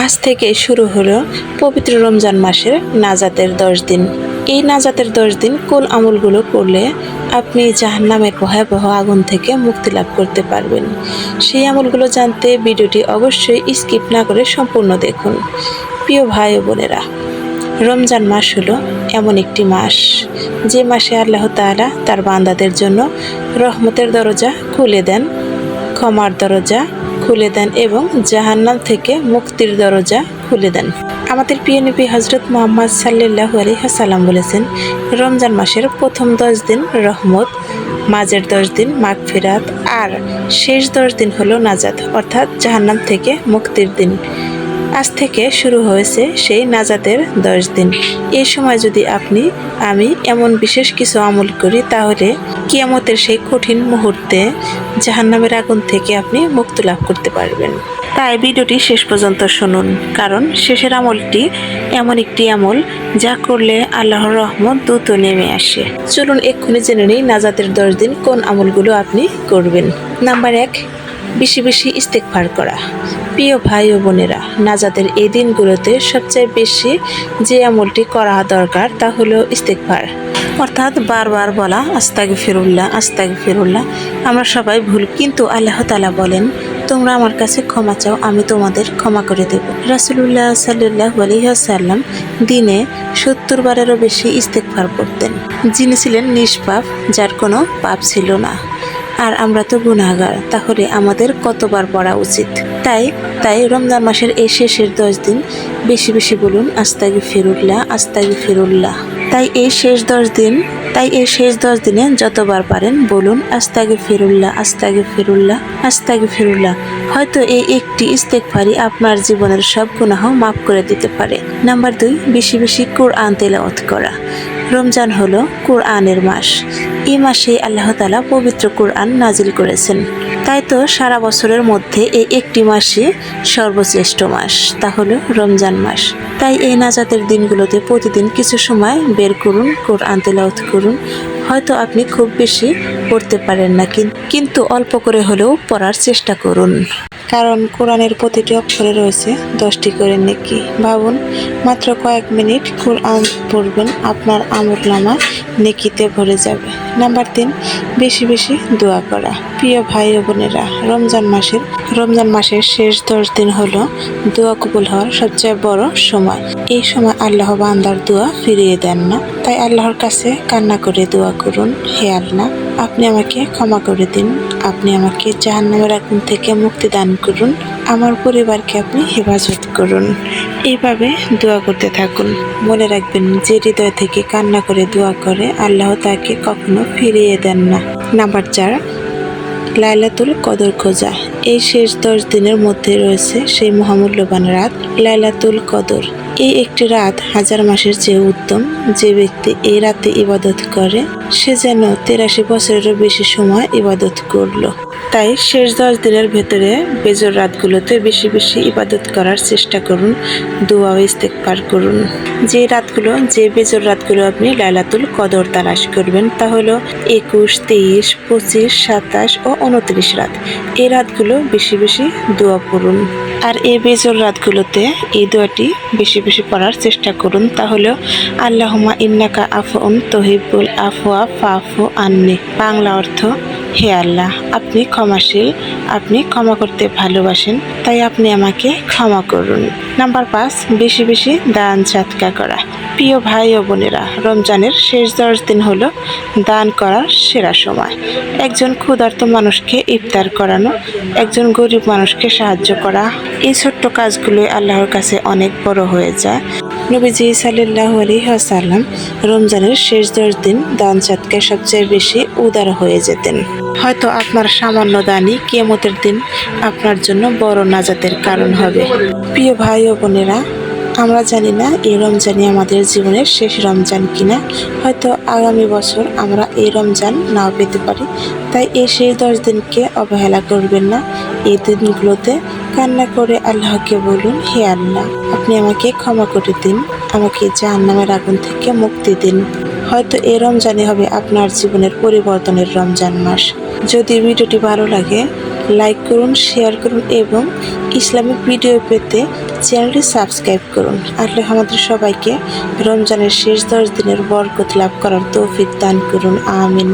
আজ থেকে শুরু হলো পবিত্র রমজান মাসের নাজাতের 10 দিন। এই নাজাতের 10 দিন কুল আমলগুলো করলে আপনি জাহান্নামের ভয়াবহ আগুন থেকে মুক্তি লাভ করতে পারবেন। সেই আমলগুলো জানতে ভিডিওটি অবশ্যই স্কিপ না করে সম্পূর্ণ দেখুন। প্রিয় ভাই ও বোনেরা, রমজান মাস হলো এমন একটি মাস যে মাসে আল্লাহ তাআলা তার বান্দাদের জন্য রহমতের দরজা খুলে দেন, ক্ষমার দরজা খুলে দেন এবং জাহান্নাম থেকে মুক্তির দরজা খুলে দেন। আমাদের প্রিয় নবী হযরত মুহাম্মদ সাল্লাল্লাহু আলাইহি ওয়াসাল্লাম বলেছেন, রমজান মাসের প্রথম 10 দিন রহমত, মাঝের 10 দিন মাগফিরাত আর শেষ 10 দিন হলো নাজাত, অর্থাৎ জাহান্নাম থেকে মুক্তির দিন। আজ থেকে শুরু হয়েছে সেই নাজাতের 10 দিন। এই সময় যদি আমি এমন বিশেষ কিছু আমল করি, তাহলে কিয়ামতের সেই কঠিন মুহূর্তে জাহান্নামের আগুন থেকে আপনি মুক্তি লাভ করতে পারবেন। তাই ভিডিওটি শেষ পর্যন্ত শুনুন, কারণ শেষের আমলটি এমন একটি আমল যা করলে আল্লাহর রহমত দ্রুত নেমে আসে। চলুন এক্ষুনি জেনে নিই নাজাতের 10 দিন কোন আমলগুলো আপনি করবেন। নাম্বার 1, বেশি বেশি ইস্তেগফার করা। প্রিয় ভাই ও বোনেরা, নাজাতের এই দিনগুলোতে সবচেয়ে বেশি যে আমলটি করা দরকার তা হলো ইস্তেগফার, অর্থাৎ বারবার বলা আস্তাগফিরুল্লাহ আস্তাগফিরুল্লাহ। আমরা সবাই ভুল, কিন্তু আল্লাহ তাআলা বলেন, তোমরা আমার কাছে ক্ষমা চাও, আমি তোমাদের ক্ষমা করে দেব। রাসূলুল্লাহ সাল্লাল্লাহু আলাইহি ওয়াসাল্লাম দিনে 70 বারেরও বেশি ইস্তেগফার করতেন। যিনি ছিলেন নিষ্পাপ, যার কোনো পাপ ছিল না। আর আমরা তো গুনাহগার, তাহলে আমাদের কতবার পড়া উচিত? তাই রমজান মাসের এই শেষের 10 দিন বেশি বেশি বলুন আস্তাগফিরুল্লাহ আস্তাগফিরুল্লাহ। তাই এই শেষ 10 দিনে যতবার পারেন বলুন আস্তাগফিরুল্লাহ আস্তাগফিরুল্লাহ আস্তাগফিরুল্লাহ। হয়তো এই একটি ইস্তেগফারই আপনার জীবনের সব গুনাহ মাফ করে দিতে পারে। নাম্বার 2, বেশি বেশি কোরআন তেলাওয়াত করা। রমজান হলো কোরআনের মাস। এই মাসে আল্লাহ তাআলা পবিত্র কোরআন নাজিল করেছেন। তাই তো সারা বছরের মধ্যে এই একটি মাসই সর্বশ্রেষ্ঠ মাস, তা হলো রমজান মাস। তাই এই নাজাতের দিনগুলোতে প্রতিদিন কিছু সময় বের করুন, কোরআন তেলাওয়াত করুন। হয়তো আপনি খুব বেশি পড়তে পারেন না, কিন্তু অল্প করে হলেও পড়ার চেষ্টা করুন, কারণ কোরআনের প্রতিটি অক্ষরে রয়েছে 10টি করে নেকি। ভাবুন, মাত্র কয়েক মিনিট কোরআন পড়বেন, আপনার আমলনামা নেকিতে ভরে যাবে। নাম্বার 3, বেশি বেশি দোয়া করা। প্রিয় ভাই ও বোনেরা, রমজান মাসের শেষ 10 দিন হলো দোয়া কবুল হওয়ার সবচেয়ে বড় সময়। এই সময় আল্লাহ বান্দার দোয়া ফিরিয়ে দেন না। তাই আল্লাহর কাছে কান্না করে দোয়া করুন, হে আল্লাহ, আপনি আমাকে ক্ষমা করে দিন, আপনি আমাকে জাহান্নামের আগুন থেকে মুক্তি দান করুন, আমার পরিবারকে আপনি হেফাজত করুন। এইভাবে দোয়া করতে থাকুন। মনে রাখবেন, যে হৃদয় থেকে কান্না করে দোয়া করে, আল্লাহ তাকে কখনো ফিরিয়ে দেন না। নাম্বার 4, লাইলাতুল কদর খোঁজা। এই শেষ 10 দিনের মধ্যে রয়েছে সেই মহামূল্যবান রাত লাইলাতুল কদর। এই একটি রাত 1000 মাসের চেয়ে উত্তম। যে ব্যক্তি এই রাতে ইবাদত করে, সে যেন 83 বছরেরও বেশি সময় ইবাদত করলো। তাই শেষ 10 দিনের ভেতরে বেজোর রাতগুলোতে বেশি বেশি ইবাদত করার চেষ্টা করুন, দোয়া ও ইস্তেগফার করুন। যে বেজোর রাতগুলো আপনি লাইলাতুল কদর তালাশ করবেন, তা হলো 21, 23, 25, 27 ও 29 রাত। এই রাতগুলো বেশি বেশি দোয়া করুন। আর এই বেজোর রাতগুলোতে এই দোয়াটি বেশি বেশি পড়ার চেষ্টা করুন, তাহলে আল্লাহুম্মা ইন্নাকা আফুউন তুহিব্বুল আফওয়া ফাফু আন্নি। বাংলা অর্থ, হে আল্লাহ, আপনি ক্ষমাশীল, আপনি ক্ষমা করতে ভালোবাসেন, তাই আপনি আমাকে ক্ষমা করুন। নাম্বার 5, বেশি বেশি দান সাদকা করা। প্রিয় ভাই ও বোনেরা, রমজানের শেষ 10 দিন হলো দান করার সেরা সময়। একজন ক্ষুধার্ত মানুষকে ইফতার করানো, একজন গরিব মানুষকে সাহায্য করা, এই ছোট্ট কাজগুলোই আল্লাহর কাছে অনেক বড় হয়ে যায়। নবীজি সাল্লাল্লাহু আলাইহি ওয়াসাল্লাম রমজানের শেষ 10 দিন দান সাদকায় সবচেয়ে বেশি উদার হয়ে যেতেন। হয়তো আপনার সামান্য দানই কিয়ামতের দিন আপনার জন্য বড় নাজাতের কারণ হবে। প্রিয় ভাই ও বোনেরা, আমরা জানি না এই রমজানই আমাদের জীবনের শেষ রমজান কিনা। হয়তো আগামী বছর আমরা এই রমজান নাও পেতে পারি। তাই এই শেষ 10 দিনকে অবহেলা করবেন না। এই দিনগুলোতে কান্না করে আল্লাহকে বলুন, হে আল্লাহ, আপনি আমাকে ক্ষমা করে দিন, আমাকে জাহান্নামের আগুন থেকে মুক্তি দিন। হয়তো এই রমজানই হবে আপনার জীবনের পরিবর্তনের রমজান মাস। যদি ভিডিওটি ভালো লাগে লাইক করুন, শেয়ার করুন এবং ইসলামিক ভিডিও পেতে চ্যানেলটি সাবস্ক্রাইব করুন। আল্লাহ আমাদের সবাইকে রমজানের শেষ 10 দিনের বরকত লাভ করার তৌফিক দান করুন। আমিন।